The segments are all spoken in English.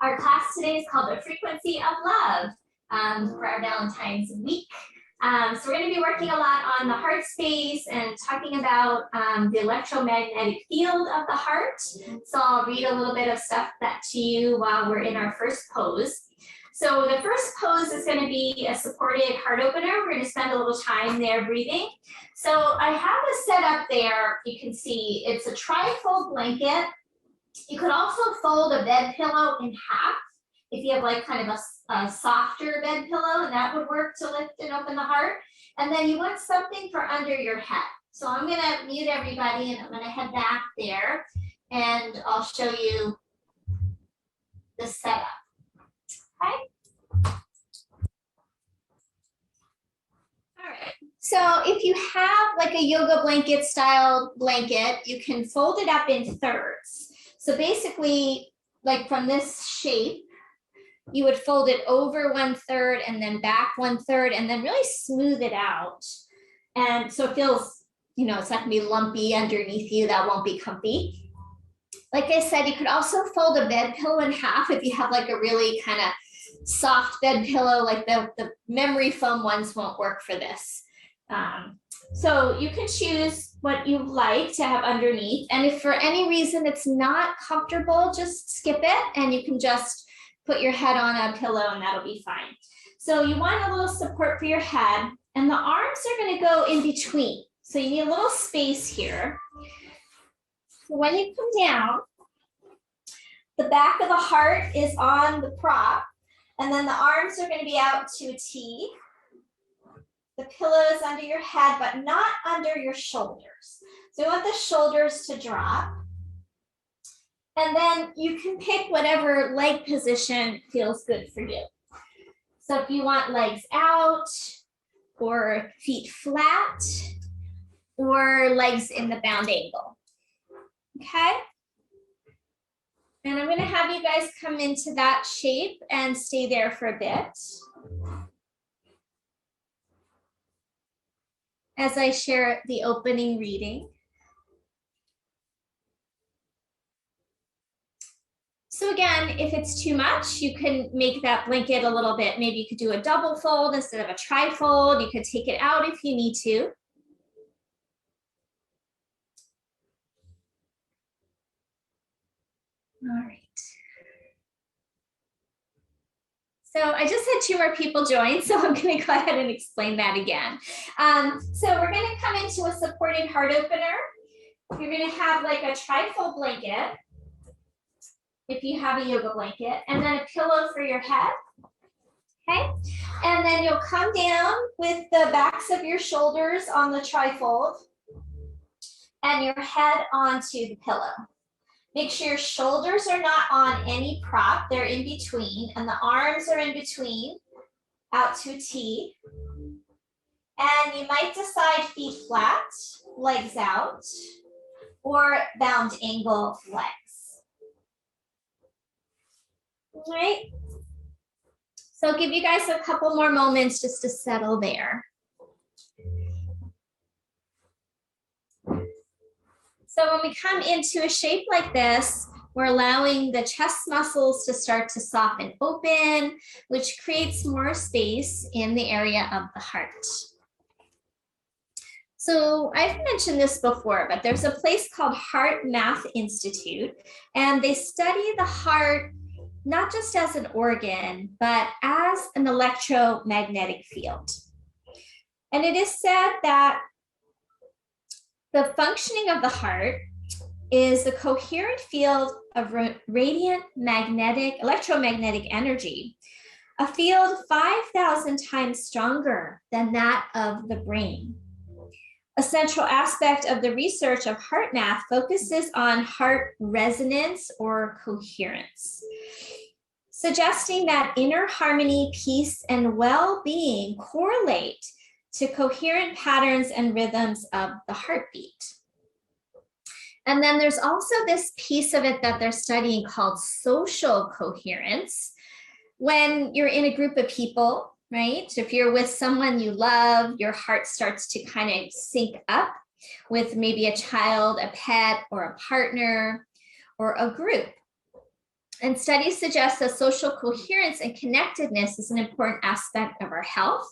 Our class today is called The Frequency of Love for our Valentine's week. So we're going to be working a lot on the heart space and talking about the electromagnetic field of the heart. So I'll read a little bit of stuff that to you while we're in our first pose. So the first pose is going to be a supported heart opener. We're going to spend a little time there breathing. So I have a setup there. You can see it's a trifold blanket. You could also fold a bed pillow in half if you have like kind of a softer bed pillow, and that would work to lift and open the heart. And then you want something for under your head. So I'm going to mute everybody and I'm going to head back there and I'll show you the setup. Okay. All right. So if you have like a yoga blanket style blanket, you can fold it up in thirds. So basically, like from this shape, you would fold it over 1/3 and then back 1/3 and then really smooth it out. And so it feels, you know, it's not gonna be lumpy underneath you. That won't be comfy. Like I said, you could also fold a bed pillow in half if you have like a really kind of soft bed pillow, like the memory foam ones won't work for this. So you can choose what you like to have underneath. And if for any reason it's not comfortable, just skip it and you can just put your head on a pillow and that'll be fine. So you want a little support for your head and the arms are going to go in between. So you need a little space here. So when you come down, the back of the heart is on the prop and then the arms are going to be out to a T. The pillow is under your head, but not under your shoulders. So you want the shoulders to drop. And then you can pick whatever leg position feels good for you. So if you want legs out, or feet flat, or legs in the bound angle. Okay? And I'm going to have you guys come into that shape and stay there for a bit as I share the opening reading. So again, if it's too much, you can make that blanket a little bit. Maybe you could do a double fold instead of a trifold. You could take it out if you need to. All right. So I just had 2 more people join, so I'm going to go ahead and explain that again. So we're going to come into a supported heart opener. You're going to have like a trifold blanket, if you have a yoga blanket, and then a pillow for your head. Okay, and then you'll come down with the backs of your shoulders on the trifold and your head onto the pillow. Make sure your shoulders are not on any prop, they're in between, and the arms are in between, out to a T. And you might decide feet flat, legs out, or bound angle legs. All right. So I'll give you guys a couple more moments just to settle there. So when we come into a shape like this, we're allowing the chest muscles to start to soften open, which creates more space in the area of the heart. So I've mentioned this before, but there's a place called HeartMath Institute, and they study the heart not just as an organ, but as an electromagnetic field. And it is said that the functioning of the heart is the coherent field of radiant electromagnetic energy, a field 5,000 times stronger than that of the brain. A central aspect of the research of HeartMath focuses on heart resonance or coherence, suggesting that inner harmony, peace, and well-being correlate to coherent patterns and rhythms of the heartbeat. And then there's also this piece of it that they're studying called social coherence. When you're in a group of people, right? So if you're with someone you love, your heart starts to kind of sync up with maybe a child, a pet, or a partner, or a group. And studies suggest that social coherence and connectedness is an important aspect of our health.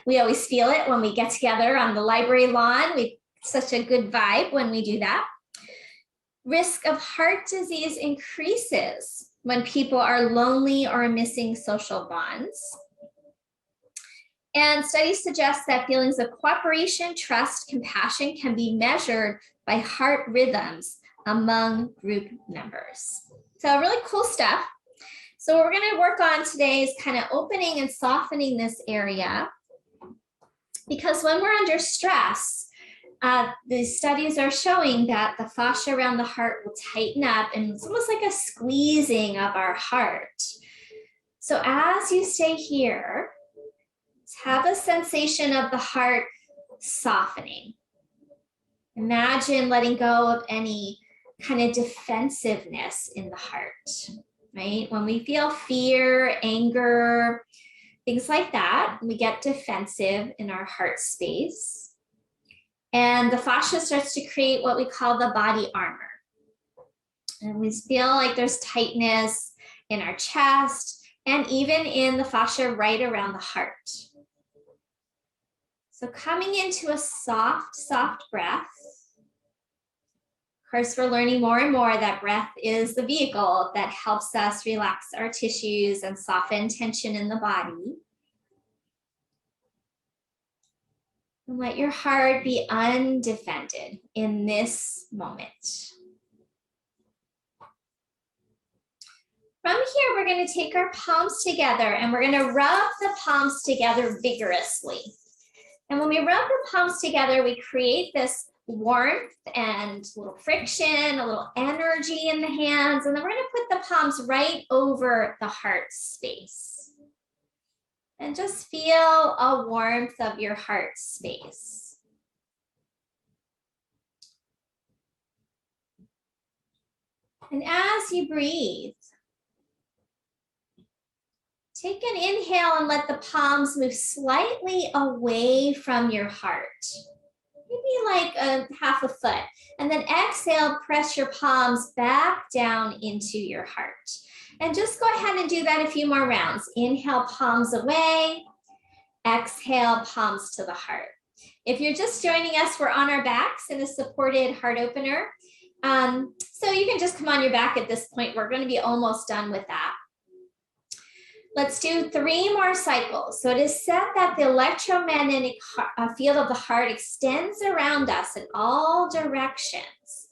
We always feel it when we get together on the library lawn. Such a good vibe when we do that. Risk of heart disease increases when people are lonely or missing social bonds. And studies suggest that feelings of cooperation, trust, compassion can be measured by heart rhythms among group members. So really cool stuff. So what we're going to work on today is kind of opening and softening this area, because when we're under stress, the studies are showing that the fascia around the heart will tighten up, and it's almost like a squeezing of our heart. So as you stay here, have a sensation of the heart softening. Imagine letting go of any kind of defensiveness in the heart, right? When we feel fear, anger, things like that, we get defensive in our heart space. And the fascia starts to create what we call the body armor. And we feel like there's tightness in our chest and even in the fascia right around the heart. So coming into a soft, soft breath. Of course, we're learning more and more that breath is the vehicle that helps us relax our tissues and soften tension in the body. And let your heart be undefended in this moment. From here, we're going to take our palms together and we're going to rub the palms together vigorously. And when we rub the palms together, we create this warmth and a little friction, a little energy in the hands, and then we're going to put the palms right over the heart space. And just feel a warmth of your heart space. And as you breathe, take an inhale and let the palms move slightly away from your heart. Maybe like a half a foot. And then exhale, press your palms back down into your heart. And just go ahead and do that a few more rounds. Inhale, palms away. Exhale, palms to the heart. If you're just joining us, we're on our backs in a supported heart opener. So you can just come on your back at this point. We're going to be almost done with that. Let's do 3 more cycles. So it is said that the electromagnetic field of the heart extends around us in all directions,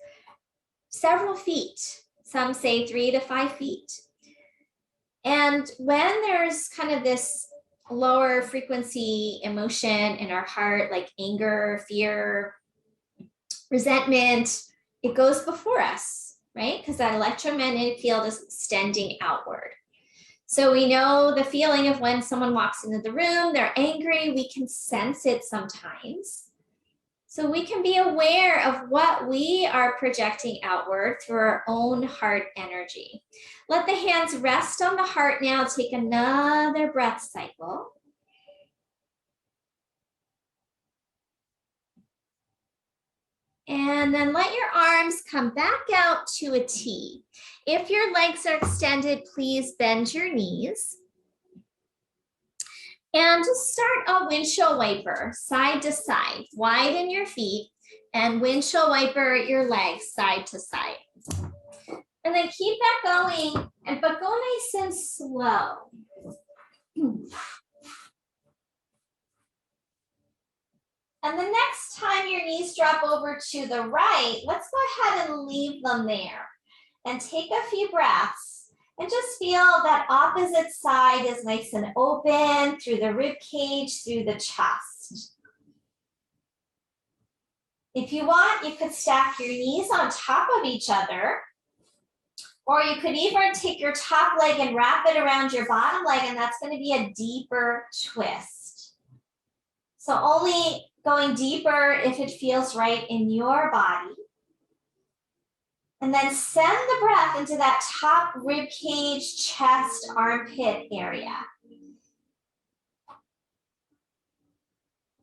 several feet. Some say 3 to 5 feet. And when there's kind of this lower frequency emotion in our heart, like anger, fear, resentment, it goes before us, right? Because that electromagnetic field is extending outward. So we know the feeling of when someone walks into the room, they're angry, we can sense it sometimes. So we can be aware of what we are projecting outward through our own heart energy. Let the hands rest on the heart now. Take another breath cycle. And then let your arms come back out to a T. If your legs are extended, please bend your knees. And just start a windshield wiper, side to side. Widen your feet and windshield wiper your legs side to side. And then keep that going, but go nice and slow. And the next time your knees drop over to the right, let's go ahead and leave them there. And take a few breaths and just feel that opposite side is nice and open through the rib cage, through the chest. If you want, you could stack your knees on top of each other, or you could even take your top leg and wrap it around your bottom leg, and that's going to be a deeper twist. So only going deeper if it feels right in your body. And then send the breath into that top rib cage, chest, armpit area.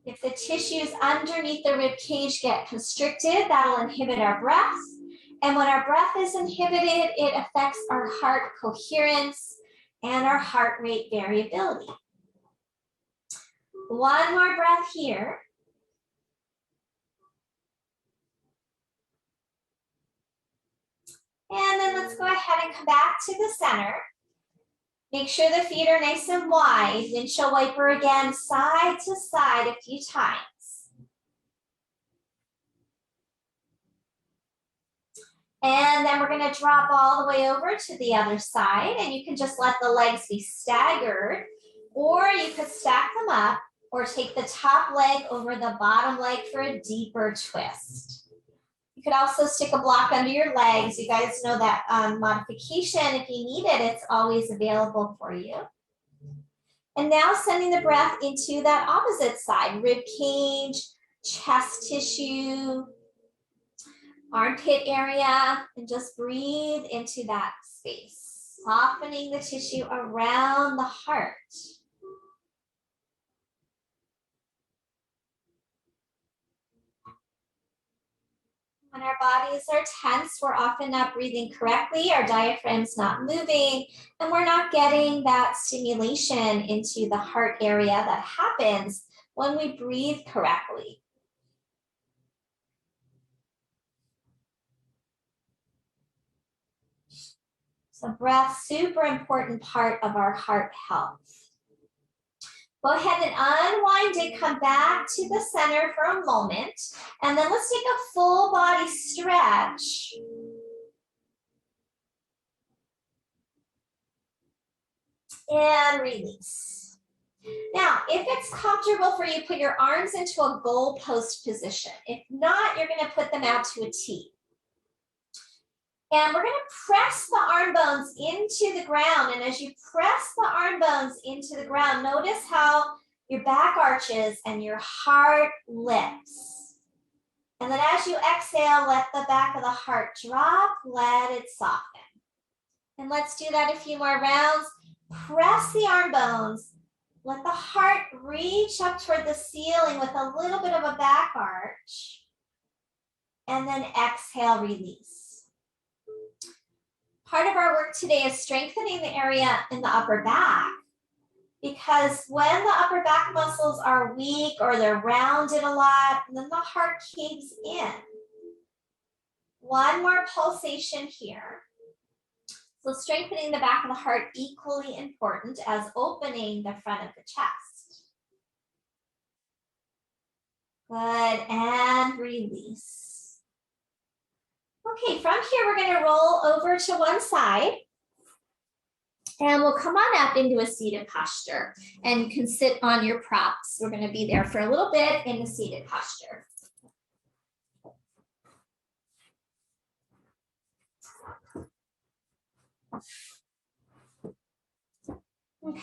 If the tissues underneath the rib cage get constricted, that'll inhibit our breath. And when our breath is inhibited, it affects our heart coherence and our heart rate variability. One more breath here. And then let's go ahead and come back to the center. Make sure the feet are nice and wide. Windshield wiper again, side to side a few times. And then we're going to drop all the way over to the other side, and you can just let the legs be staggered, or you could stack them up or take the top leg over the bottom leg for a deeper twist. You could also stick a block under your legs. You guys know that modification, if you need it, it's always available for you. And now sending the breath into that opposite side, rib cage, chest tissue, armpit area, and just breathe into that space, softening the tissue around the heart. When our bodies are tense, we're often not breathing correctly, our diaphragm's not moving, and we're not getting that stimulation into the heart area that happens when we breathe correctly. So breath, super important part of our heart health. Go ahead and unwind it, come back to the center for a moment, and then let's take a full body stretch. And release. Now, if it's comfortable for you, put your arms into a goalpost position. If not, you're going to put them out to a T. And we're going to press the arm bones into the ground. And as you press the arm bones into the ground, notice how your back arches and your heart lifts. And then as you exhale, let the back of the heart drop, let it soften. And let's do that a few more rounds. Press the arm bones. Let the heart reach up toward the ceiling with a little bit of a back arch. And then exhale, release. Part of our work today is strengthening the area in the upper back, because when the upper back muscles are weak or they're rounded a lot, then the heart caves in. One more pulsation here. So strengthening the back of the heart, equally important as opening the front of the chest. Good, and release. Okay, from here, we're going to roll over to one side, and we'll come on up into a seated posture, and you can sit on your props. We're going to be there for a little bit in the seated posture. Okay.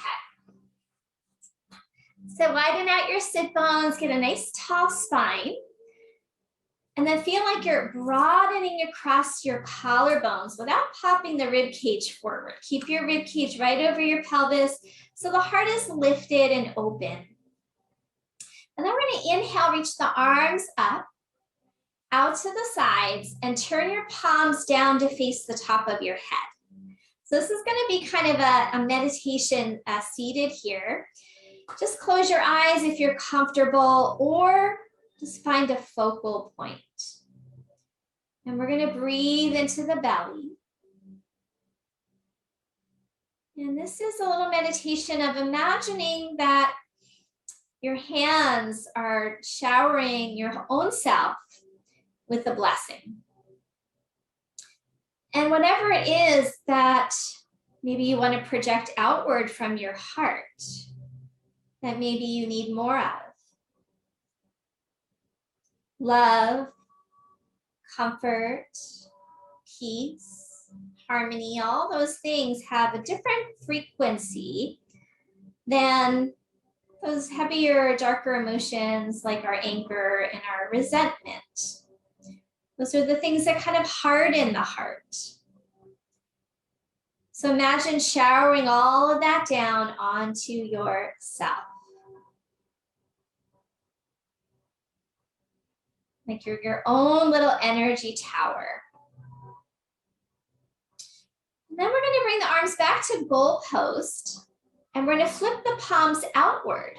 So widen out your sit bones, get a nice tall spine. And then feel like you're broadening across your collarbones without popping the rib cage forward. Keep your rib cage right over your pelvis so the heart is lifted and open. And then we're going to inhale, reach the arms up, out to the sides, and turn your palms down to face the top of your head. So this is going to be kind of a meditation seated here. Just close your eyes if you're comfortable, or just find a focal point. And we're going to breathe into the belly. And this is a little meditation of imagining that your hands are showering your own self with a blessing. And whatever it is that maybe you want to project outward from your heart, that maybe you need more of. Love, comfort, peace, harmony, all those things have a different frequency than those heavier, darker emotions like our anger and our resentment. Those are the things that kind of harden the heart. So imagine showering all of that down onto yourself. Like you're your own little energy tower. Then we're going to bring the arms back to goal post, and we're going to flip the palms outward.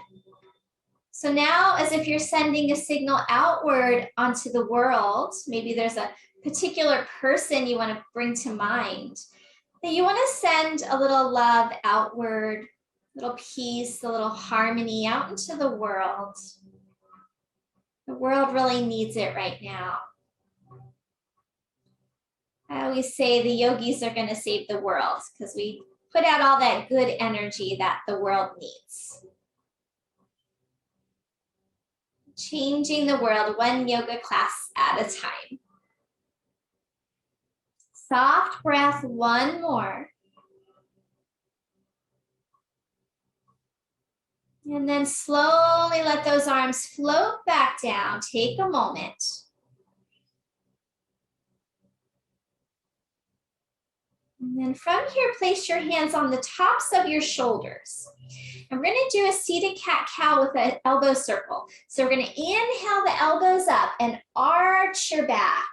So now, as if you're sending a signal outward onto the world, maybe there's a particular person you want to bring to mind, that you want to send a little love outward, a little peace, a little harmony out into the world. The world really needs it right now. I always say the yogis are going to save the world because we put out all that good energy that the world needs. Changing the world one yoga class at a time. Soft breath, one more. And then slowly let those arms float back down. Take a moment. And then from here, place your hands on the tops of your shoulders. And we're going to do a seated cat-cow with an elbow circle. So we're going to inhale the elbows up and arch your back.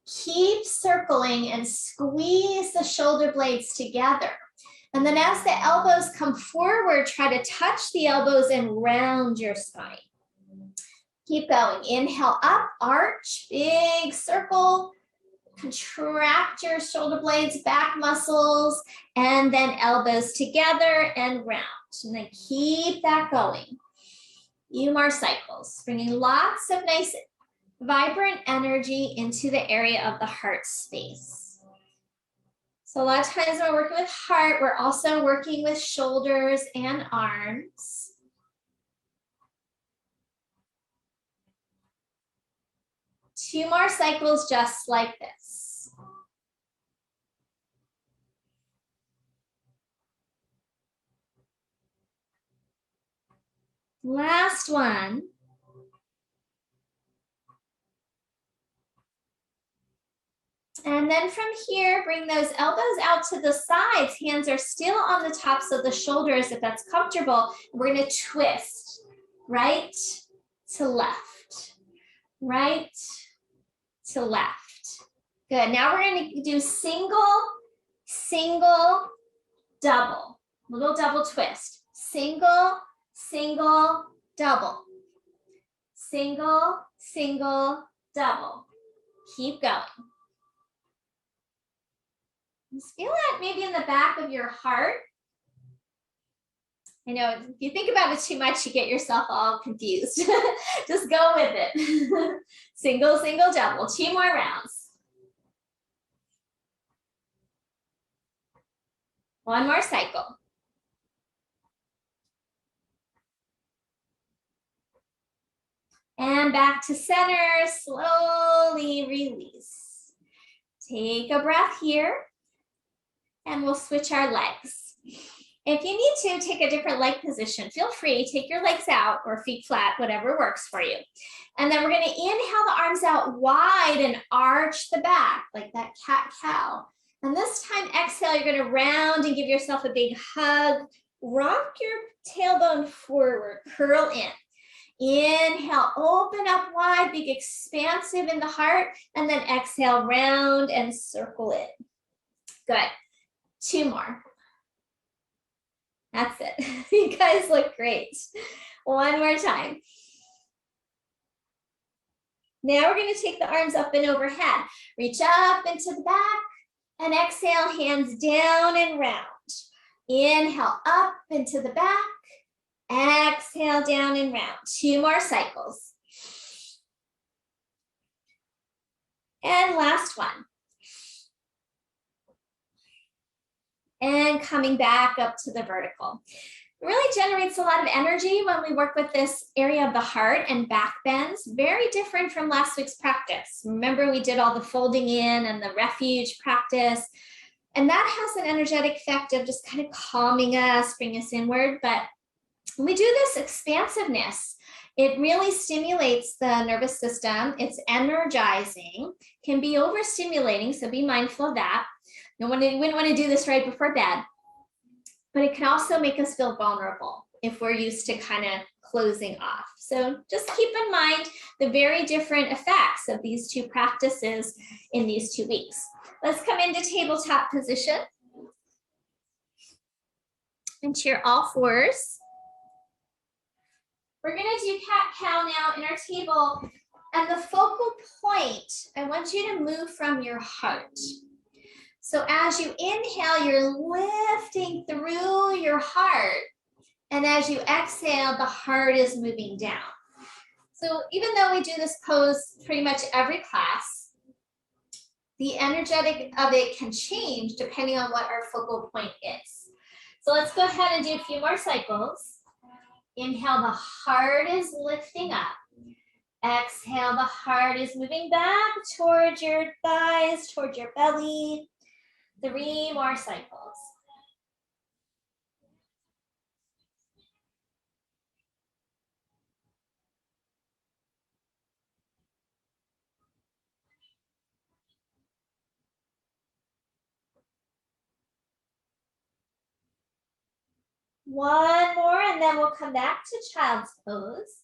Keep circling and squeeze the shoulder blades together. And then as the elbows come forward, try to touch the elbows and round your spine. Keep going. Inhale up, arch, big circle. Contract your shoulder blades, back muscles, and then elbows together and round. And then keep that going. Few more cycles, bringing lots of nice, vibrant energy into the area of the heart space. So a lot of times when we're working with heart, we're also working with shoulders and arms. Two more cycles just like this. Last one. And then from here, bring those elbows out to the sides. Hands are still on the tops of the shoulders if that's comfortable. We're going to twist right to left, right to left. Good. Now we're going to do single, single, double. Little double twist. Single, single, double. Single, single, double. Keep going. Just feel that maybe in the back of your heart. I know if you think about it too much, you get yourself all confused. Just go with it. Single, single, double. 2 more rounds. 1 more cycle. And back to center, slowly release. Take a breath here. And we'll switch our legs. If you need to take a different leg position, feel free, take your legs out or feet flat, whatever works for you. And then we're going to inhale the arms out wide and arch the back like that cat-cow. And this time, exhale, you're going to round and give yourself a big hug. Rock your tailbone forward, curl in. Inhale, open up wide, big expansive in the heart, and then exhale, round and circle in. Good. 2 more. That's it. You guys look great. 1 more time. Now we're going to take the arms up and overhead. Reach up into the back and exhale, hands down and round. Inhale up into the back. Exhale down and round. 2 more cycles. And last one. And coming back up to the vertical. It really generates a lot of energy when we work with this area of the heart and back bends. Very different from last week's practice. Remember, we did all the folding in and the refuge practice. And that has an energetic effect of just kind of calming us, bringing us inward. But when we do this expansiveness, it really stimulates the nervous system. It's energizing, can be overstimulating, so be mindful of that. You wouldn't want to do this right before bed, but it can also make us feel vulnerable if we're used to kind of closing off. So just keep in mind the very different effects of these 2 practices in these 2 weeks. Let's come into tabletop position. into your all fours. We're gonna do cat-cow now in our table. And the focal point, I want you to move from your heart. So as you inhale, you're lifting through your heart. And as you exhale, the heart is moving down. So even though we do this pose pretty much every class, the energetic of it can change depending on what our focal point is. So let's go ahead and do a few more cycles. Inhale, the heart is lifting up. Exhale, the heart is moving back towards your thighs, towards your belly. 3 more cycles. One more, and then we'll come back to child's pose.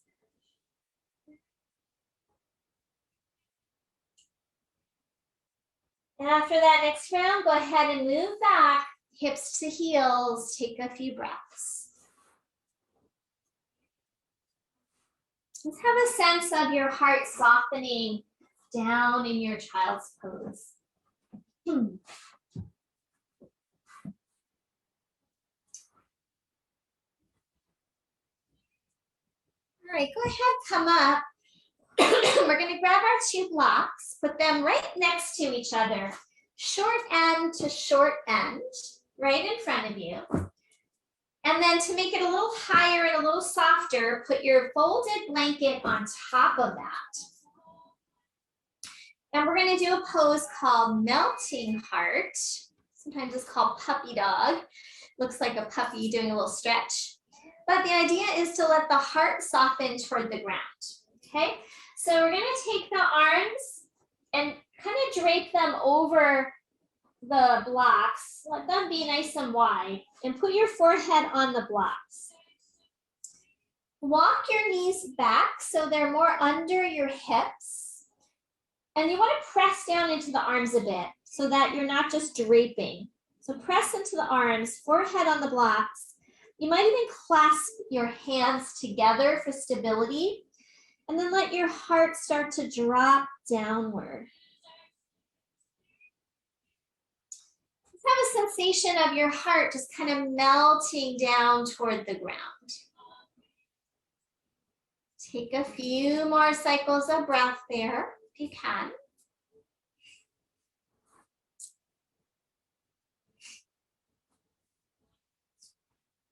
And after that next round, go ahead and move back, hips to heels, take a few breaths. Let's have a sense of your heart softening down in your child's pose. All right, go ahead, come up. We're gonna grab our 2 blocks, put them right next to each other, short end to short end, right in front of you. And then to make it a little higher and a little softer, put your folded blanket on top of that. And we're gonna do a pose called melting heart. Sometimes it's called puppy dog. Looks like a puppy doing a little stretch. But the idea is to let the heart soften toward the ground, okay? So we're gonna take the arms and kind of drape them over the blocks. Let them be nice and wide and put your forehead on the blocks. Walk your knees back so they're more under your hips. And you wanna press down into the arms a bit so that you're not just draping. So press into the arms, forehead on the blocks. You might even clasp your hands together for stability. And then let your heart start to drop downward. Let's have a sensation of your heart just kind of melting down toward the ground. Take a few more cycles of breath there, if you can.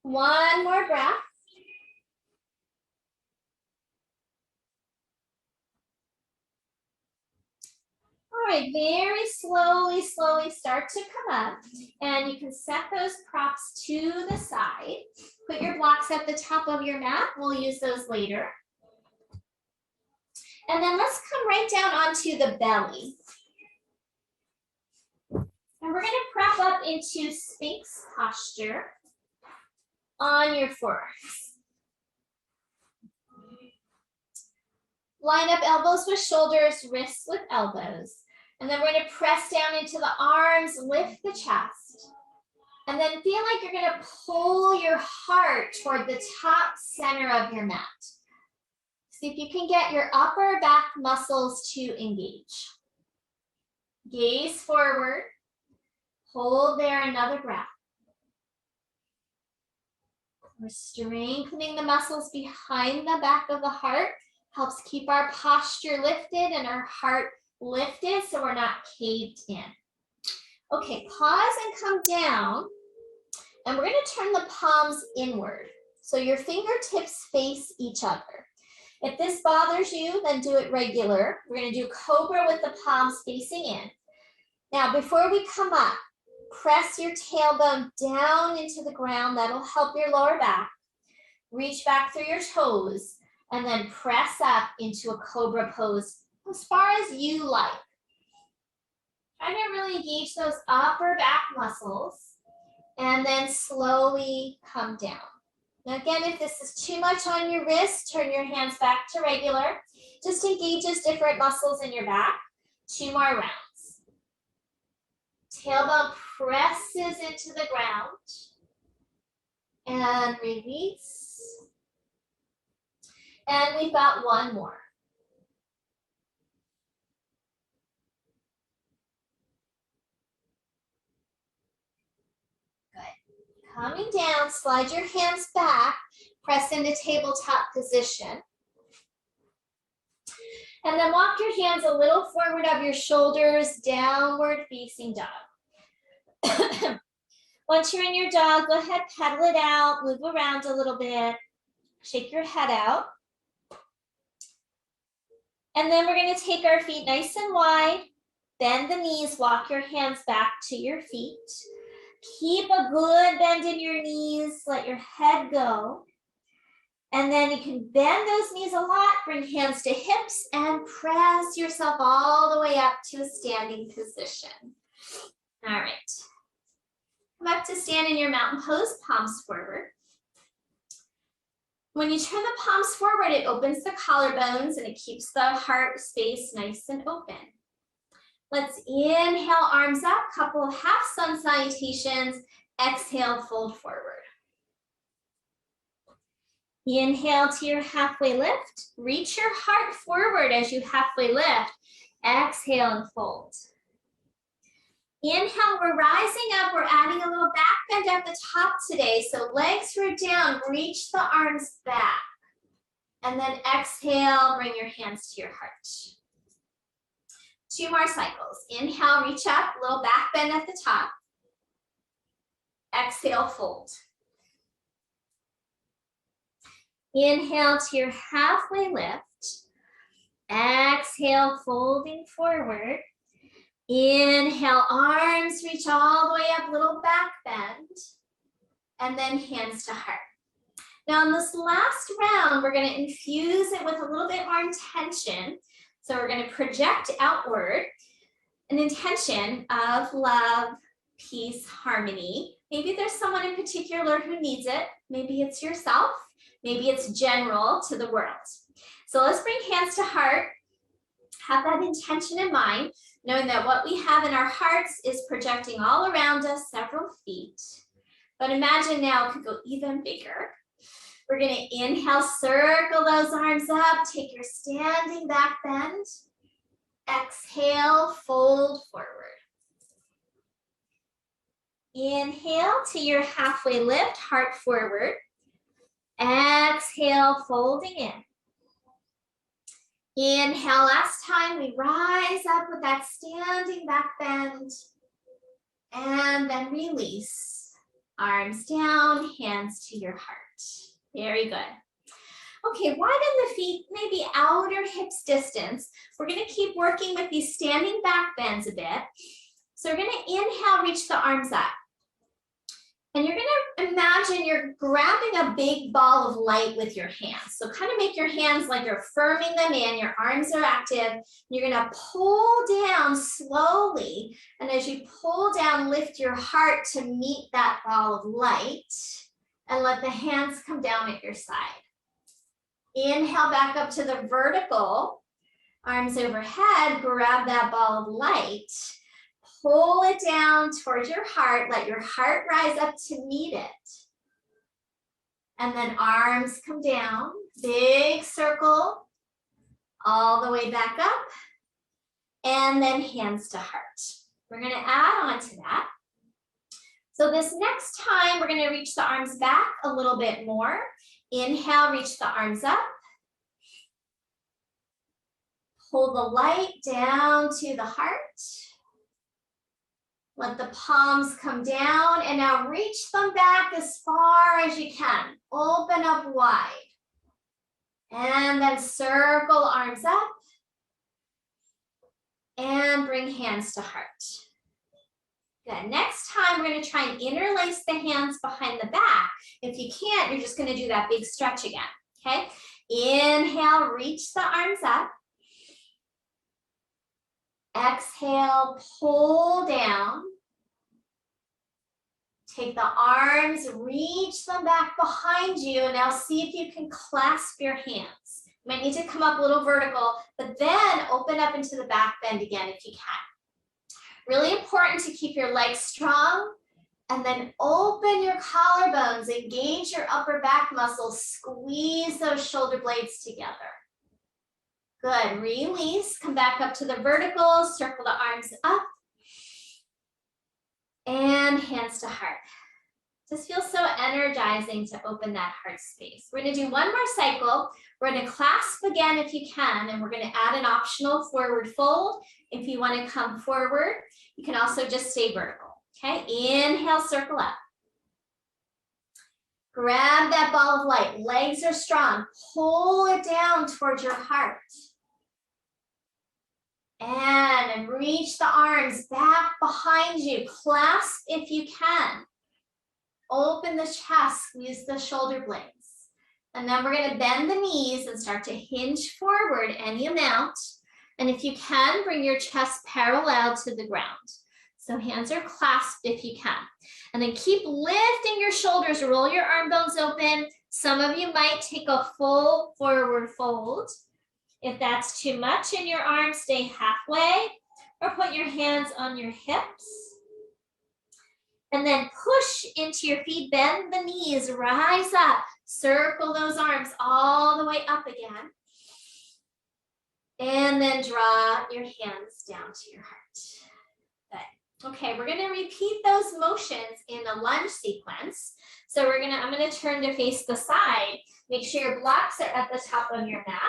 One more breath. All right, very slowly start to come up, and you can set those props to the side. Put your blocks at the top of your mat. We'll use those later. And then let's come right down onto the belly. And we're gonna prop up into Sphinx posture on your forearms. Line up elbows with shoulders, wrists with elbows. And then we're gonna press down into the arms, lift the chest. And then feel like you're gonna pull your heart toward the top center of your mat. See if you can get your upper back muscles to engage. Gaze forward, hold there another breath. We're strengthening the muscles behind the back of the heart. Helps keep our posture lifted and our heart lifted so we're not caved in. Okay, pause and come down. And we're gonna turn the palms inward. So your fingertips face each other. If this bothers you, then do it regular. We're gonna do cobra with the palms facing in. Now, before we come up, press your tailbone down into the ground. That'll help your lower back. Reach back through your toes. And then press up into a cobra pose as far as you like. Try to really engage those upper back muscles and then slowly come down. Now again, if this is too much on your wrist, turn your hands back to regular. Just engages different muscles in your back. 2 more rounds. Tailbone presses into the ground. and release. And we've got one more. Good. Coming down, slide your hands back, press into tabletop position. And then walk your hands a little forward of your shoulders, downward facing dog. Once you're in your dog, go ahead, pedal it out, move around a little bit, shake your head out. And then we're going to take our feet nice and wide, bend the knees, walk your hands back to your feet. Keep a good bend in your knees, let your head go. And then you can bend those knees a lot, bring hands to hips and press yourself all the way up to a standing position. All right. Come up to stand in your mountain pose, palms forward. When you turn the palms forward, it opens the collarbones and it keeps the heart space nice and open. Let's inhale, arms up, couple of half sun salutations. Exhale, fold forward. Inhale to your halfway lift. Reach your heart forward as you halfway lift. Exhale and fold. Inhale, we're rising up. We're adding a little back bend at the top today. So legs root down, reach the arms back. And then exhale, bring your hands to your heart. 2 more cycles. Inhale, reach up, little back bend at the top. Exhale, fold. Inhale to your halfway lift. Exhale, folding forward. Inhale, arms reach all the way up, little back bend. And then hands to heart. Now in this last round, we're going to infuse it with a little bit more intention. So we're going to project outward an intention of love, peace, harmony. Maybe there's someone in particular who needs it. Maybe it's yourself. Maybe it's general to the world. So let's bring hands to heart. Have that intention in mind, knowing that what we have in our hearts is projecting all around us, several feet. But imagine now it could go even bigger. We're going to inhale, circle those arms up, take your standing back bend. Exhale, fold forward. Inhale to your halfway lift, heart forward. Exhale, folding in. Inhale, last time we rise up with that standing back bend. And then release. Arms down, hands to your heart. Very good. Okay, widen the feet, maybe outer hips distance. We're going to keep working with these standing back bends a bit. So we're going to inhale, reach the arms up. And you're going to imagine you're grabbing a big ball of light with your hands. So kind of make your hands like you're firming them in, your arms are active. You're going to pull down slowly. And as you pull down, lift your heart to meet that ball of light. And let the hands come down at your side. Inhale back up to the vertical. Arms overhead, grab that ball of light. Pull it down towards your heart. Let your heart rise up to meet it. And then arms come down. Big circle. All the way back up. And then hands to heart. We're going to add on to that. So this next time, we're going to reach the arms back a little bit more. Inhale, reach the arms up. Pull the light down to the heart. Let the palms come down and now reach them back as far as you can. Open up wide. And then circle arms up. And bring hands to heart. Good. Next time, we're going to try and interlace the hands behind the back. If you can't, you're just going to do that big stretch again. Okay? Inhale, reach the arms up. Exhale, pull down. Take the arms, reach them back behind you, and now see if you can clasp your hands. You might need to come up a little vertical, but then open up into the back bend again if you can. Really important to keep your legs strong And then open your collarbones, engage your upper back muscles, squeeze those shoulder blades together. Good, release, come back up to the vertical, circle the arms up, and hands to heart. Just feels so energizing to open that heart space. We're gonna do one more cycle. We're gonna clasp again if you can, and we're gonna add an optional forward fold. If you wanna come forward, you can also just stay vertical, okay? Inhale, circle up. Grab that ball of light, legs are strong. Pull it down towards your heart. And reach the arms back behind you. Clasp if you can. Open the chest, squeeze the shoulder blades. And then we're gonna bend the knees and start to hinge forward any amount. And if you can, bring your chest parallel to the ground. So hands are clasped if you can. And then keep lifting your shoulders, roll your arm bones open. Some of you might take a full forward fold. If that's too much in your arms, stay halfway or put your hands on your hips. And then push into your feet, bend the knees, rise up, circle those arms all the way up again. And then draw your hands down to your heart. Good. Okay, we're gonna repeat those motions in a lunge sequence. So I'm gonna turn to face the side. Make sure your blocks are at the top of your mat.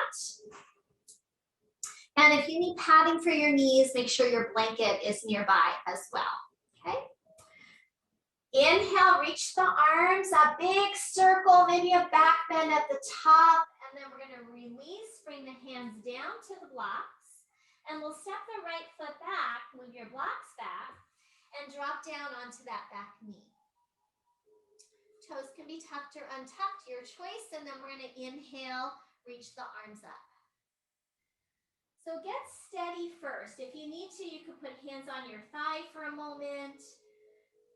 And if you need padding for your knees, make sure your blanket is nearby as well, okay? Inhale, reach the arms, a big circle, maybe a back bend at the top, and then we're gonna release, bring the hands down to the blocks, and we'll step the right foot back, move your blocks back, and drop down onto that back knee. Toes can be tucked or untucked, your choice, and then we're gonna inhale, reach the arms up. So get steady first. If you need to, you could put hands on your thigh for a moment.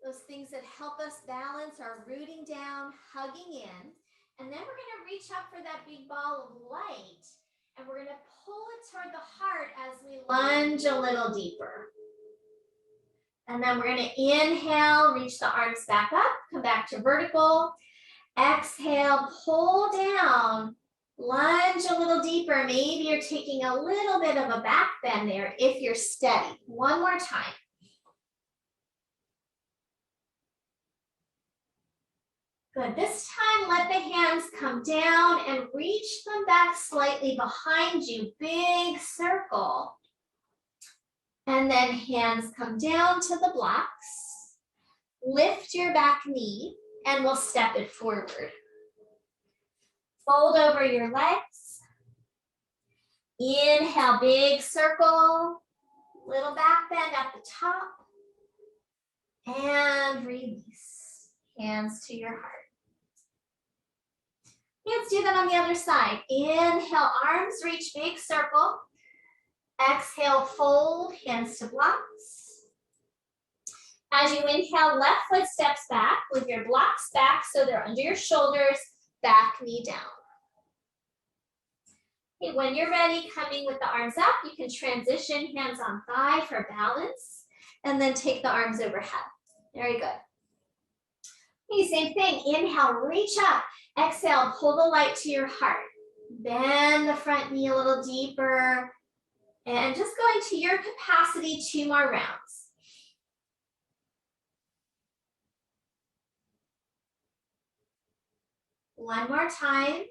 Those things that help us balance are rooting down, hugging in. And then we're gonna reach up for that big ball of light. And we're gonna pull it toward the heart as we lunge a little deeper. And then we're gonna inhale, reach the arms back up, come back to vertical. Exhale, pull down, lunge a little deeper. Maybe you're taking a little bit of a back bend there if you're steady. One more time. Good, this time let the hands come down and reach them back slightly behind you, big circle. And then hands come down to the blocks. Lift your back knee and we'll step it forward. Fold over your legs. Inhale, big circle, little back bend at the top. And release, hands to your heart. Let's do that on the other side. Inhale, arms reach, big circle. Exhale, fold, hands to blocks. As you inhale, left foot steps back with your blocks back so they're under your shoulders, back knee down. Okay, when you're ready, coming with the arms up, you can transition hands on thigh for balance and then take the arms overhead. Very good. Okay, same thing. Inhale, reach up. Exhale, pull the light to your heart. Bend the front knee a little deeper. And just going to your capacity, 2 more rounds. One more time.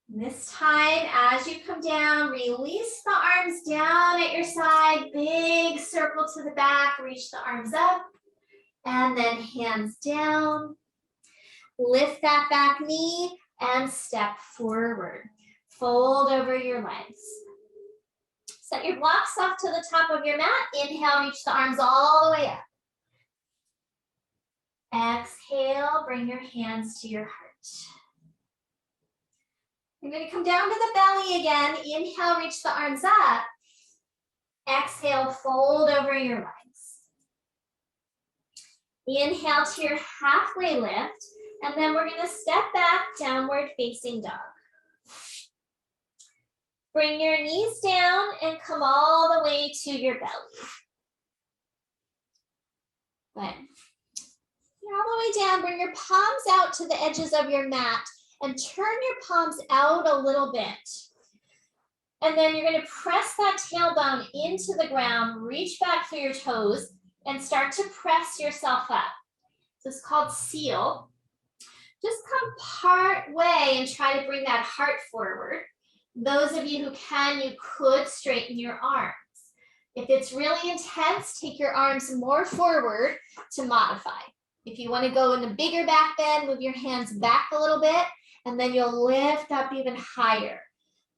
This time, as you come down, release the arms down at your side. Big circle to the back. Reach the arms up. And then hands down. Lift that back knee and step forward. Fold over your legs. Set your blocks off to the top of your mat. Inhale, reach the arms all the way up. Exhale, bring your hands to your heart. You're going to come down to the belly again. Inhale, reach the arms up. Exhale, fold over your legs. Inhale to your halfway lift, and then we're going to step back, downward facing dog. Bring your knees down and come all the way to your belly. Good. You're all the way down. Bring your palms out to the edges of your mat and turn your palms out a little bit. And then you're going to press that tailbone into the ground, reach back through your toes, and start to press yourself up. So it's called seal. Just come part way and try to bring that heart forward. Those of you who can, you could straighten your arms. If it's really intense, take your arms more forward to modify. If you want to go in a bigger back bend, move your hands back a little bit, and then you'll lift up even higher.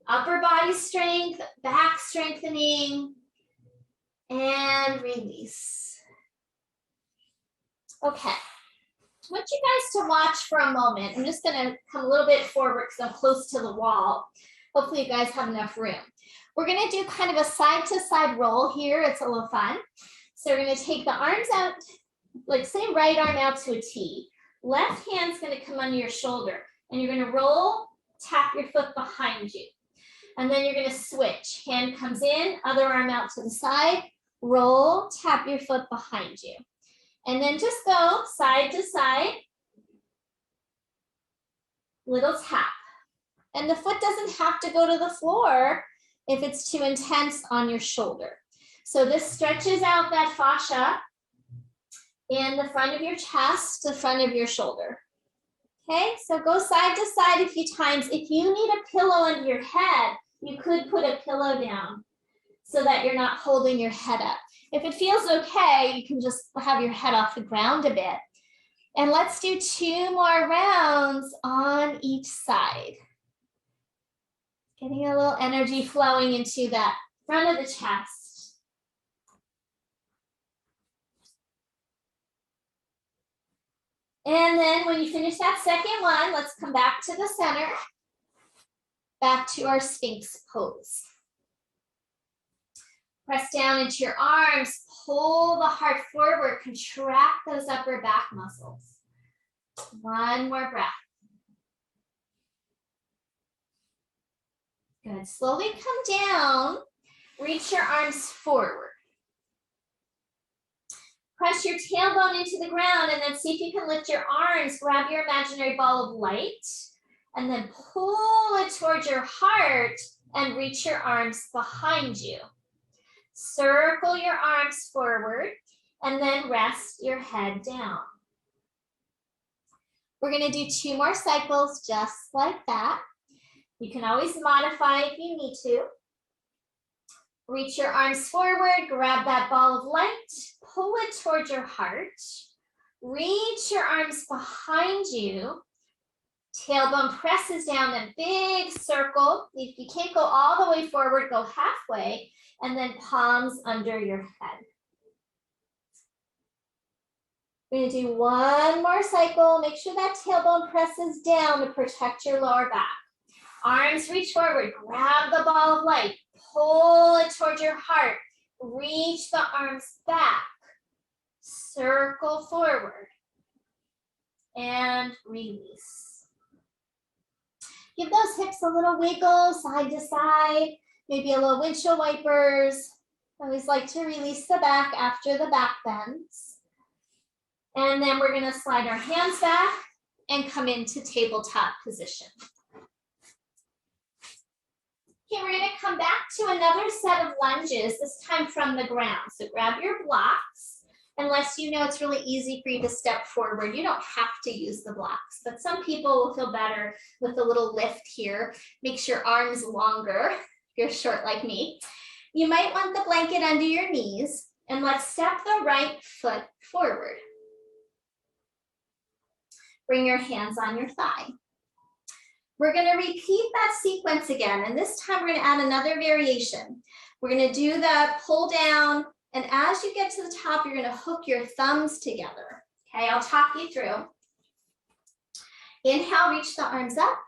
Upper body strength, back strengthening, and release. Okay, I want you guys to watch for a moment. I'm just gonna come a little bit forward because I'm close to the wall. Hopefully you guys have enough room. We're gonna do kind of a side to side roll here. It's a little fun. So we're gonna take the arms out, like say right arm out to a T. Left hand's gonna come under your shoulder and you're gonna roll, tap your foot behind you. And then you're gonna switch. Hand comes in, other arm out to the side, roll, tap your foot behind you. And then just go side to side, little tap. And the foot doesn't have to go to the floor if it's too intense on your shoulder. So this stretches out that fascia in the front of your chest, the front of your shoulder. Okay, so go side to side a few times. If you need a pillow under your head, you could put a pillow down so that you're not holding your head up. If it feels okay, you can just have your head off the ground a bit. And let's do 2 more rounds on each side. Getting a little energy flowing into that front of the chest. And then when you finish that second one, let's come back to the center, back to our Sphinx pose. Press down into your arms, pull the heart forward, contract those upper back muscles. One more breath. Good. Slowly come down, reach your arms forward. Press your tailbone into the ground and then see if you can lift your arms, grab your imaginary ball of light, and then pull it towards your heart and reach your arms behind you. Circle your arms forward and then rest your head down. We're going to do 2 more cycles just like that. You can always modify if you need to. Reach your arms forward, grab that ball of light, pull it towards your heart. Reach your arms behind you. Tailbone presses down, then big circle. If you can't go all the way forward, go halfway, and then palms under your head. We're going to do 1 more cycle. Make sure that tailbone presses down to protect your lower back. Arms reach forward, grab the ball of light, pull it towards your heart, reach the arms back, circle forward, and release. Give those hips a little wiggle, side to side, maybe a little windshield wipers. I always like to release the back after the back bends. And then we're gonna slide our hands back and come into tabletop position. Okay, we're gonna come back to another set of lunges, this time from the ground. So grab your blocks, unless you know it's really easy for you to step forward. You don't have to use the blocks, but some people will feel better with a little lift here. Makes your arms longer, if you're short like me. You might want the blanket under your knees, and let's step the right foot forward. Bring your hands on your thigh. We're going to repeat that sequence again, and this time we're going to add another variation. We're going to do the pull down, and as you get to the top, you're going to hook your thumbs together. Okay, I'll talk you through. Inhale, reach the arms up.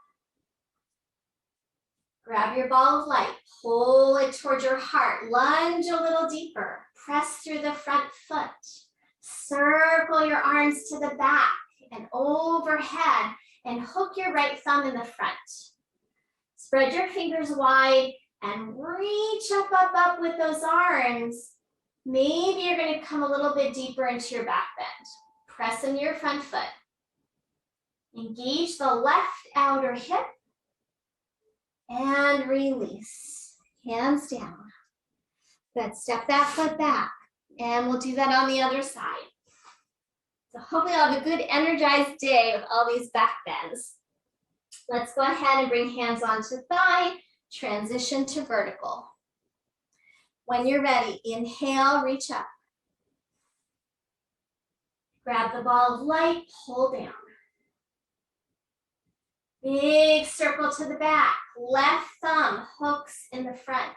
Grab your ball of light, pull it towards your heart, lunge a little deeper, press through the front foot, circle your arms to the back and overhead, and hook your right thumb in the front. Spread your fingers wide and reach up with those arms Maybe you're going to come a little bit deeper into your back bend. Press into your front foot. Engage the left outer hip and release. Hands down. Good. Step that foot back. And we'll do that on the other side. So hopefully you'll have a good energized day with all these back bends. Let's go ahead and bring hands onto thigh. Transition to vertical. When you're ready, inhale, reach up. Grab the ball of light, pull down. Big circle to the back. Left thumb hooks in the front.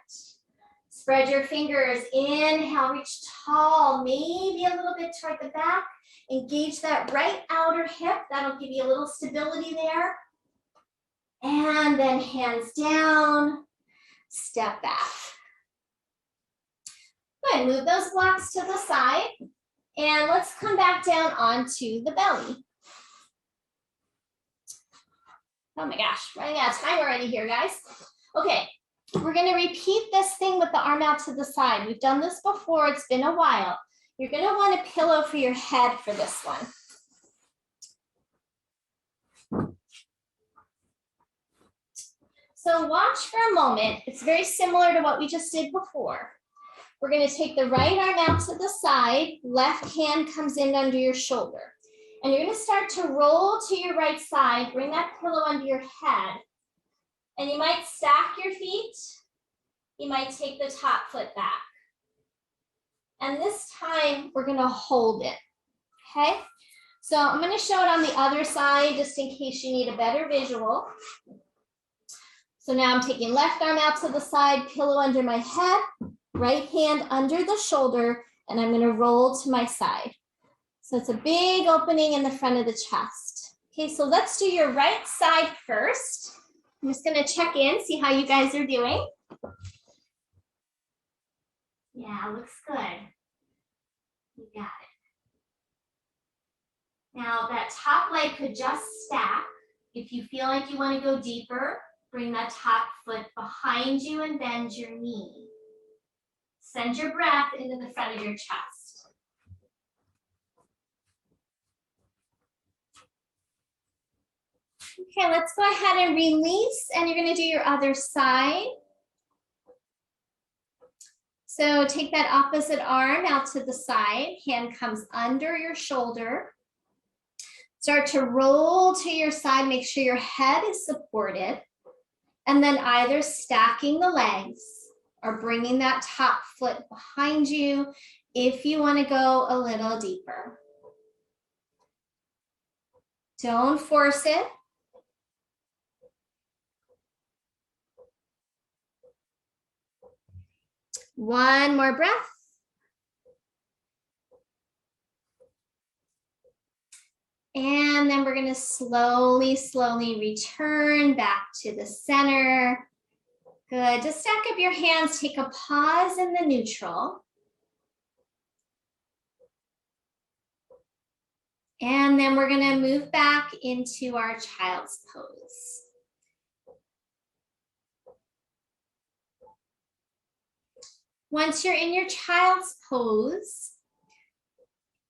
Spread your fingers. Inhale, reach tall, maybe a little bit toward the back. Engage that right outer hip. That'll give you a little stability there. And then hands down, step back. Good, move those blocks to the side. And let's come back down onto the belly. Oh my gosh, running out of time already here, guys. Okay, we're gonna repeat this thing with the arm out to the side. We've done this before, it's been a while. You're gonna want a pillow for your head for this one. So watch for a moment. It's very similar to what we just did before. We're going to take the right arm out to the side. Left hand comes in under your shoulder. And you're going to start to roll to your right side. Bring that pillow under your head. And you might stack your feet. You might take the top foot back. And this time, we're going to hold it. Okay? So I'm going to show it on the other side just in case you need a better visual. So now I'm taking left arm out to the side, pillow under my head, right hand under the shoulder, and I'm going to roll to my side. So it's a big opening in the front of the chest. Okay, so let's do your right side first. I'm just going to check in, see how you guys are doing. Yeah, looks good. You got it. Now that top leg could just stack. If you feel like you want to go deeper, bring that top foot behind you and bend your knee. Send your breath into the front of your chest. Okay, let's go ahead and release, and you're going to do your other side. So take that opposite arm out to the side. Hand comes under your shoulder. Start to roll to your side. Make sure your head is supported. And then either stacking the legs or bringing that top foot behind you if you want to go a little deeper. Don't force it. One more breath. And then we're going to slowly, slowly return back to the center. Good. Just stack up your hands. Take a pause in the neutral. And then we're going to move back into our child's pose. Once you're in your child's pose,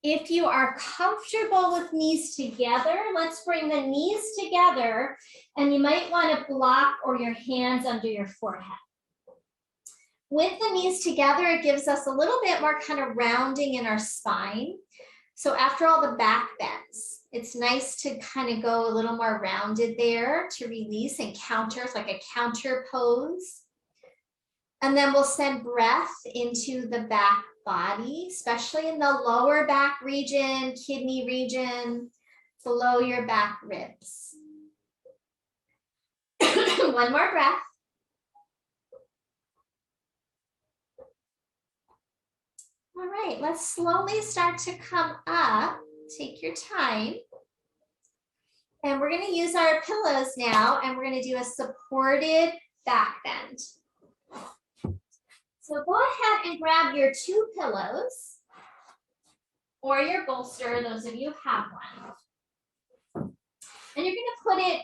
if you are comfortable with knees together, let's bring the knees together, and you might want to block or your hands under your forehead. With the knees together, it gives us a little bit more kind of rounding in our spine. So after all the back bends, it's nice to kind of go a little more rounded there to release and counter. It's like a counter pose. And then we'll send breath into the back body, especially in the lower back region, kidney region, below your back ribs. One more breath. All right, let's slowly start to come up. Take your time. And we're going to use our pillows now, and we're going to do a supported back bend. So go ahead and grab your two pillows or your bolster, those of you who have one. And you're going to put it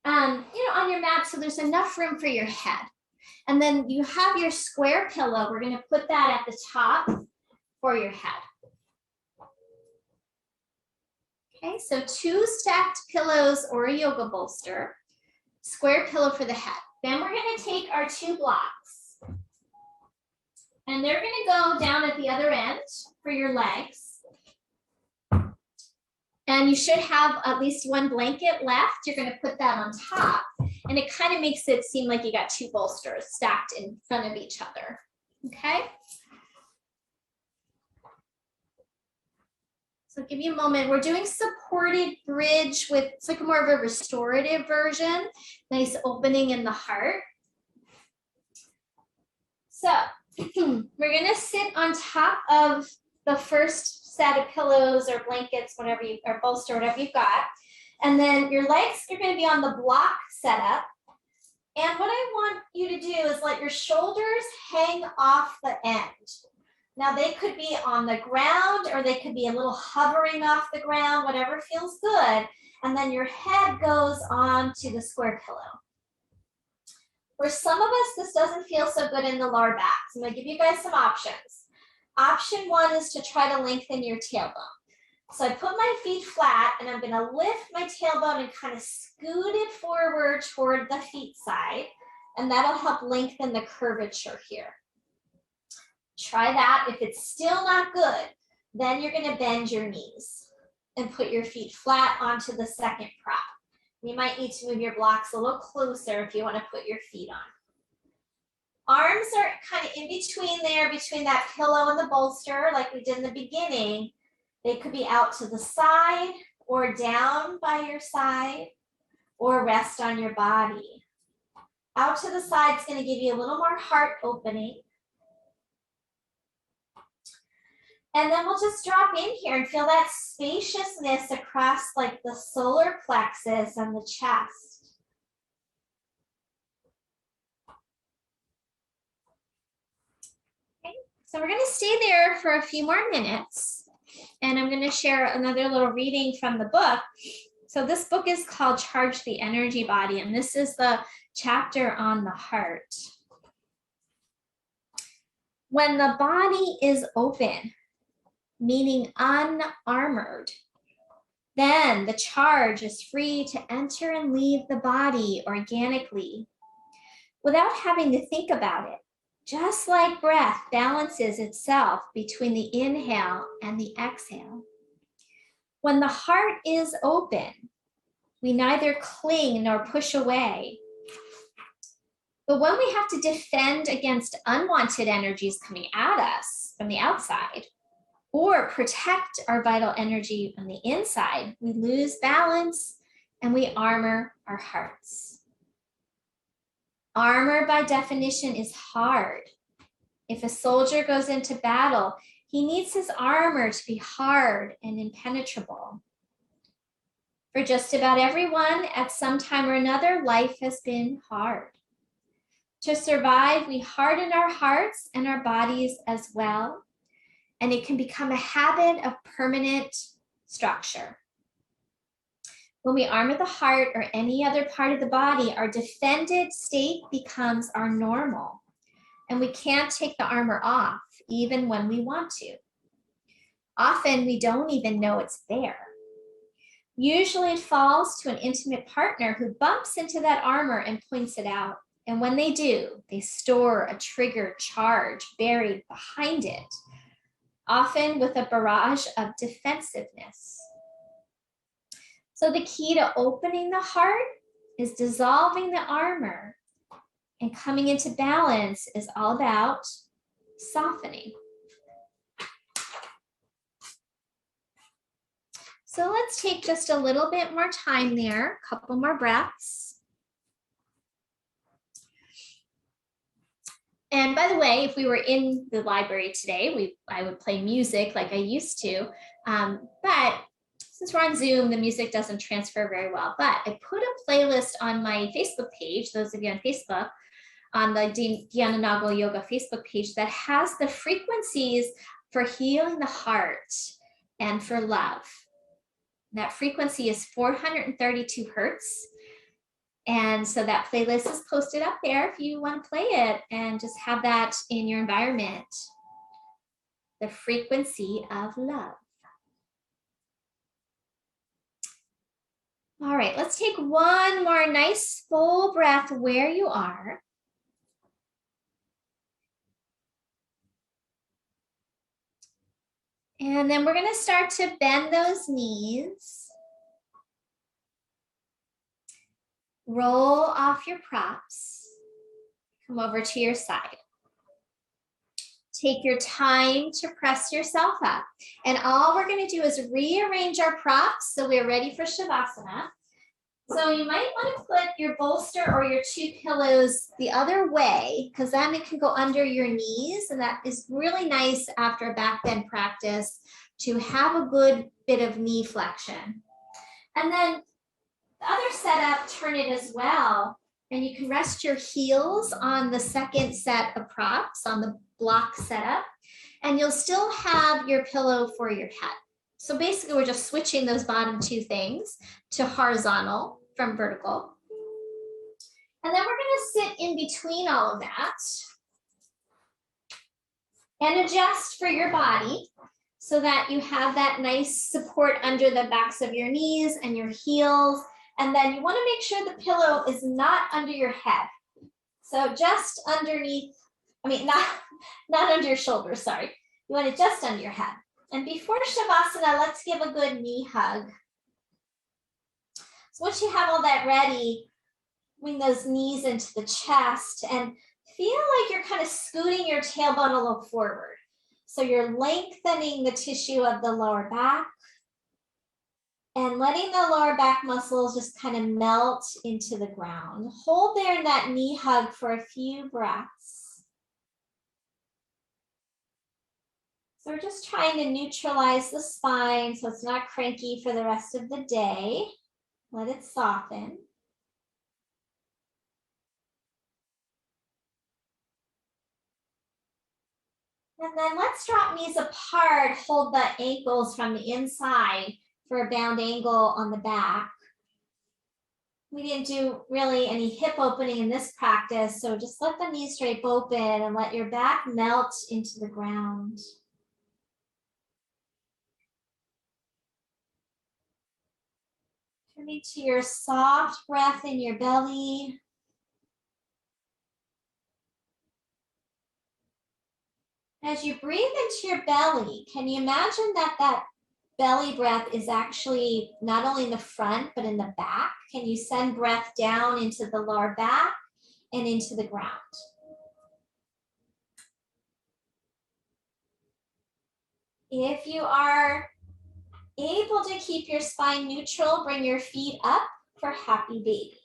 on your mat so there's enough room for your head. And then you have your square pillow. We're going to put that at the top for your head. Okay, so 2 stacked pillows or a yoga bolster, square pillow for the head. Then we're going to take our 2 blocks, and they're going to go down at the other end for your legs. And you should have at least 1 blanket left. You're going to put that on top, and it kind of makes it seem like you got 2 bolsters stacked in front of each other. Okay? So give you a moment. We're doing supported bridge with, it's like more of a restorative version. Nice opening in the heart. So we're gonna sit on top of the first set of pillows or blankets, whatever you, or bolster, whatever you've got. And then your legs are gonna be on the block setup. And what I want you to do is let your shoulders hang off the end. Now they could be on the ground or they could be a little hovering off the ground, whatever feels good. And then your head goes on to the square pillow. For some of us, this doesn't feel so good in the lower back. So I'm gonna give you guys some options. Option 1 is to try to lengthen your tailbone. So I put my feet flat and I'm gonna lift my tailbone and kind of scoot it forward toward the feet side. And that'll help lengthen the curvature here. Try that. If it's still not good, then you're going to bend your knees and put your feet flat onto the second prop. You might need to move your blocks a little closer if you want to put your feet on. Arms are kind of in between there, between that pillow and the bolster, like we did in the beginning. They could be out to the side or down by your side or rest on your body. Out to the side is going to give you a little more heart opening. And then we'll just drop in here and feel that spaciousness across like the solar plexus and the chest. Okay, so we're going to stay there for a few more minutes. And I'm going to share another little reading from the book. So this book is called Charge the Energy Body, and this is the chapter on the heart. When the body is open, meaning unarmored, then the charge is free to enter and leave the body organically without having to think about it. Just like breath balances itself between the inhale and the exhale. When the heart is open, we neither cling nor push away. But when we have to defend against unwanted energies coming at us from the outside, or protect our vital energy on the inside, we lose balance and we armor our hearts. Armor by definition is hard. If a soldier goes into battle, he needs his armor to be hard and impenetrable. For just about everyone, at some time or another, life has been hard. To survive, we harden our hearts and our bodies as well. And it can become a habit of permanent structure. When we armor the heart or any other part of the body, our defended state becomes our normal. And we can't take the armor off, even when we want to. Often we don't even know it's there. Usually it falls to an intimate partner who bumps into that armor and points it out. And when they do, they store a triggered charge buried behind it, often with a barrage of defensiveness. So the key to opening the heart is dissolving the armor, and coming into balance is all about softening. So let's take just a little bit more time there, a couple more breaths. And by the way, if we were in the library today, I would play music like I used to, but since we're on Zoom, the music doesn't transfer very well. But I put a playlist on my Facebook page, those of you on Facebook, on the Deanna Nagel Yoga Facebook page, that has the frequencies for healing the heart and for love. That frequency is 432 hertz. And so that playlist is posted up there if you want to play it and just have that in your environment. The frequency of love. All right, let's take one more nice full breath where you are. And then we're going to start to bend those knees. Roll off your props. Come over to your side. Take your time to press yourself up. And all we're going to do is rearrange our props so we're ready for Shavasana. So you might want to put your bolster or your two pillows the other way, because then it can go under your knees, and that is really nice after a back bend practice to have a good bit of knee flexion. And then the other setup, turn it as well, and you can rest your heels on the second set of props on the block setup, and you'll still have your pillow for your head. So basically we're just switching those bottom two things to horizontal from vertical. And then we're going to sit in between all of that and adjust for your body so that you have that nice support under the backs of your knees and your heels. And then you want to make sure the pillow is not under your head. So just underneath, not under your shoulders, sorry. You want it just under your head. And before Shavasana, let's give a good knee hug. So once you have all that ready, bring those knees into the chest and feel like you're kind of scooting your tailbone a little forward. So you're lengthening the tissue of the lower back and letting the lower back muscles just kind of melt into the ground. Hold there in that knee hug for a few breaths. So we're just trying to neutralize the spine so it's not cranky for the rest of the day. Let it soften. And then let's drop knees apart, hold the ankles from the inside for a bound angle on the back. We didn't do really any hip opening in this practice, so just let the knees drape open and let your back melt into the ground. Turning to your soft breath in your belly. As you breathe into your belly, can you imagine that belly breath is actually not only in the front, but in the back? Can you send breath down into the lower back and into the ground? If you are able to keep your spine neutral, bring your feet up for happy baby.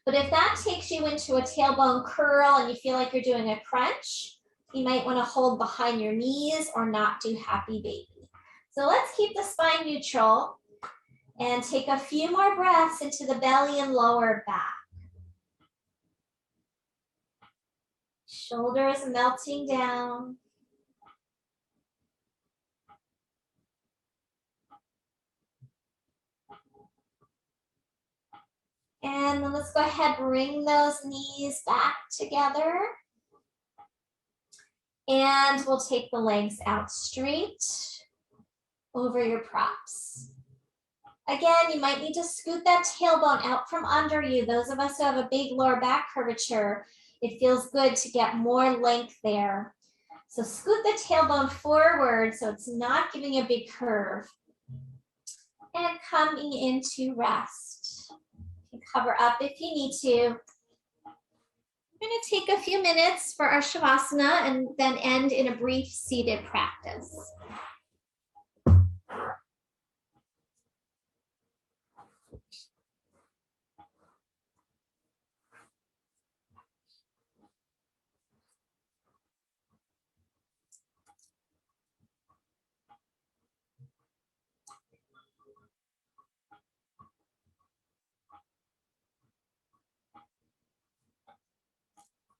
But if that takes you into a tailbone curl and you feel like you're doing a crunch, you might want to hold behind your knees or not do happy baby. So let's keep the spine neutral and take a few more breaths into the belly and lower back. Shoulders melting down. And then let's go ahead, bring those knees back together. And we'll take the legs out straight over your props. Again, you might need to scoot that tailbone out from under you. Those of us who have a big lower back curvature, it feels good to get more length there. So scoot the tailbone forward so it's not giving a big curve. And coming into rest. You can cover up if you need to. We're going to take a few minutes for our Shavasana and then end in a brief seated practice.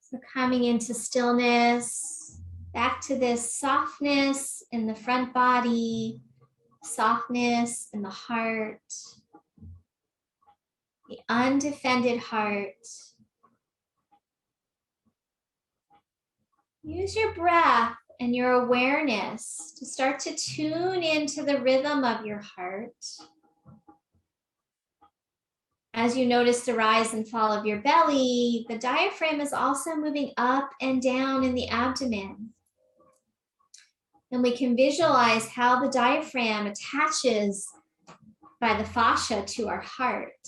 So coming into stillness, back to this softness in the front body, softness in the heart. the undefended heart. Use your breath and your awareness to start to tune into the rhythm of your heart. As you notice the rise and fall of your belly, the diaphragm is also moving up and down in the abdomen. And we can visualize how the diaphragm attaches by the fascia to our heart.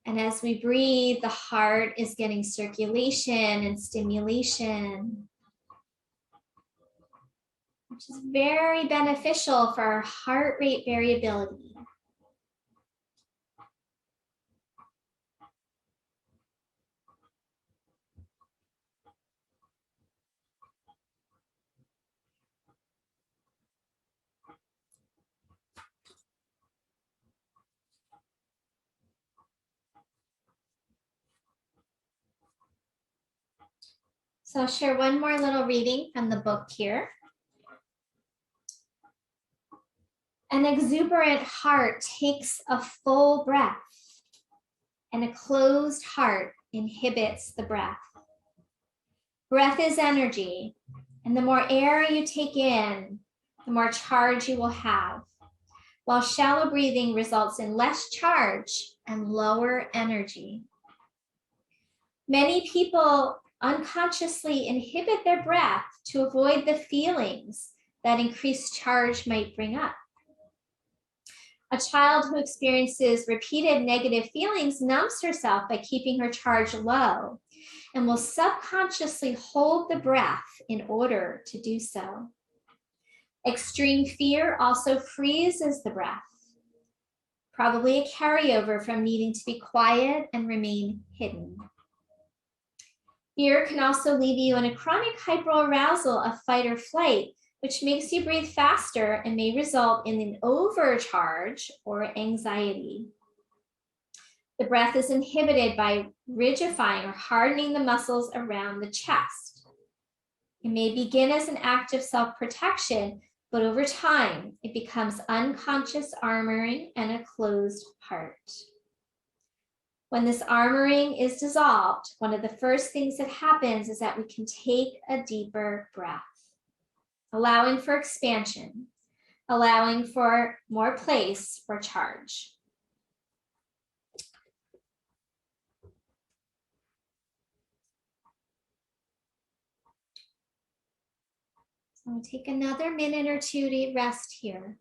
And as we breathe, the heart is getting circulation and stimulation, which is very beneficial for our heart rate variability. So I'll share one more little reading from the book here. An exuberant heart takes a full breath, and a closed heart inhibits the breath. Breath is energy, and the more air you take in, the more charge you will have, while shallow breathing results in less charge and lower energy. Many people unconsciously inhibit their breath to avoid the feelings that increased charge might bring up. A child who experiences repeated negative feelings numbs herself by keeping her charge low and will subconsciously hold the breath in order to do so. Extreme fear also freezes the breath, probably a carryover from needing to be quiet and remain hidden. Fear can also leave you in a chronic hyperarousal of fight or flight, which makes you breathe faster and may result in an overcharge or anxiety. The breath is inhibited by rigidifying or hardening the muscles around the chest. It may begin as an act of self-protection, but over time, it becomes unconscious armoring and a closed heart. When this armoring is dissolved, one of the first things that happens is that we can take a deeper breath, allowing for expansion, allowing for more place for charge. So we'll take another minute or two to rest here.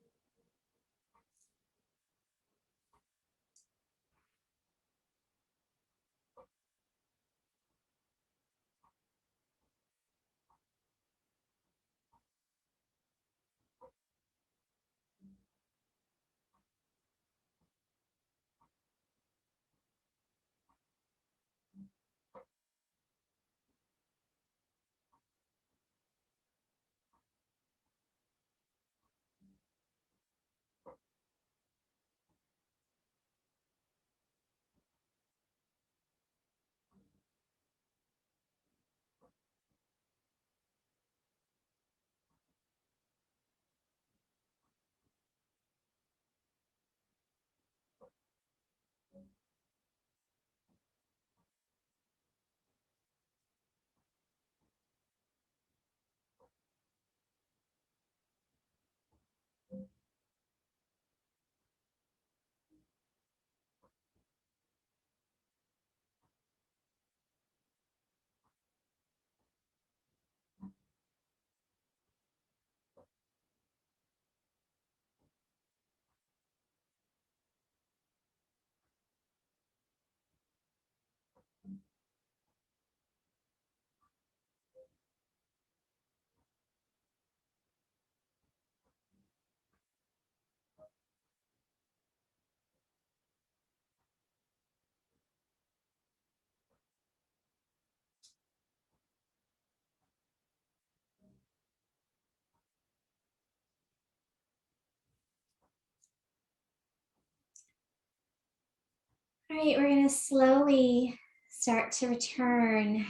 All right, we're going to slowly start to return,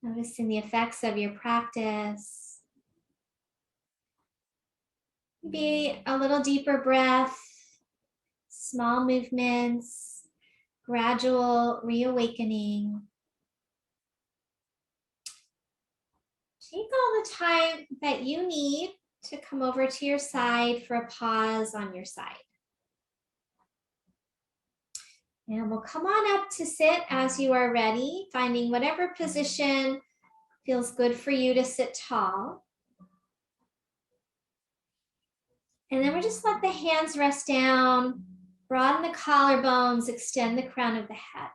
noticing the effects of your practice. Maybe a little deeper breath, small movements, gradual reawakening. Take all the time that you need to come over to your side for a pause on your side. And we'll come on up to sit as you are ready, finding whatever position feels good for you to sit tall. And then we'll just let the hands rest down, broaden the collarbones, extend the crown of the head.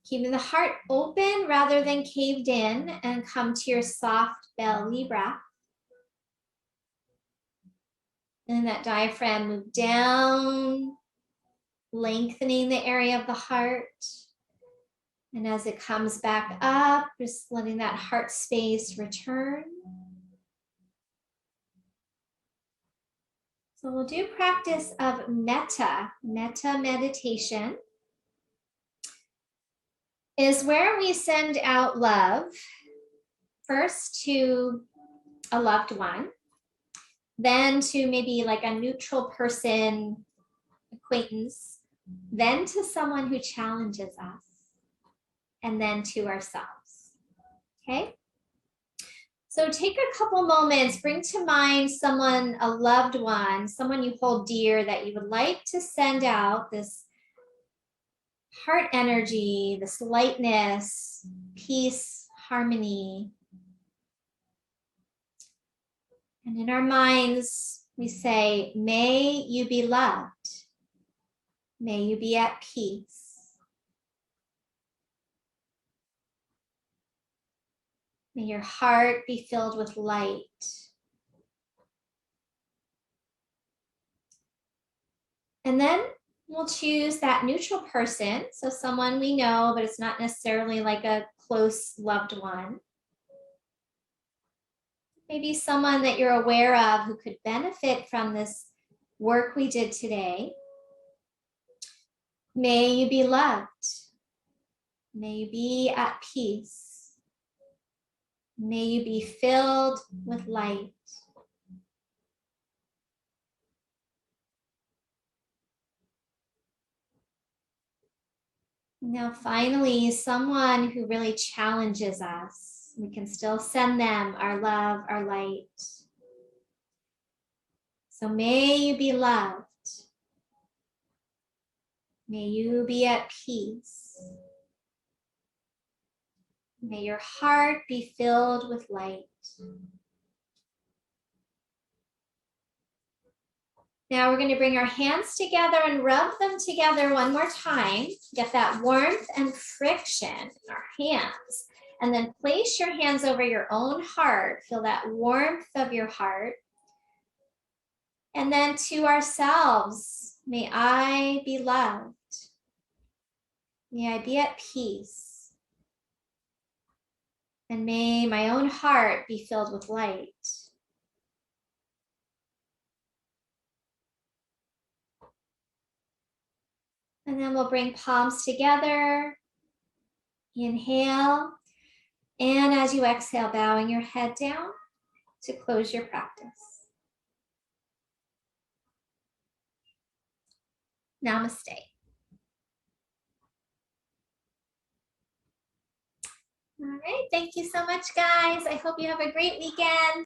Keeping the heart open rather than caved in, and come to your soft belly breath. And that diaphragm move down, lengthening the area of the heart. And as it comes back up, just letting that heart space return. So we'll do practice of metta meditation. Is where we send out love first to a loved one, then to maybe like a neutral person, acquaintance, then to someone who challenges us, and then to ourselves. Okay? So take a couple moments, bring to mind someone, a loved one, someone you hold dear that you would like to send out this heart energy, this lightness, peace, harmony. And in our minds, we say, may you be loved. May you be at peace. May your heart be filled with light. And then we'll choose that neutral person, so someone we know, but it's not necessarily like a close loved one. Maybe someone that you're aware of who could benefit from this work we did today. May you be loved. May you be at peace. May you be filled with light. Now, finally, someone who really challenges us. We can still send them our love, our light. So may you be loved. May you be at peace. May your heart be filled with light. Now we're going to bring our hands together and rub them together one more time. Get that warmth and friction in our hands. And then place your hands over your own heart. Feel that warmth of your heart. And then to ourselves, may I be loved. May I be at peace. And may my own heart be filled with light. And then we'll bring palms together. Inhale. And as you exhale, bowing your head down to close your practice. Namaste. All right, thank you so much, guys. I hope you have a great weekend.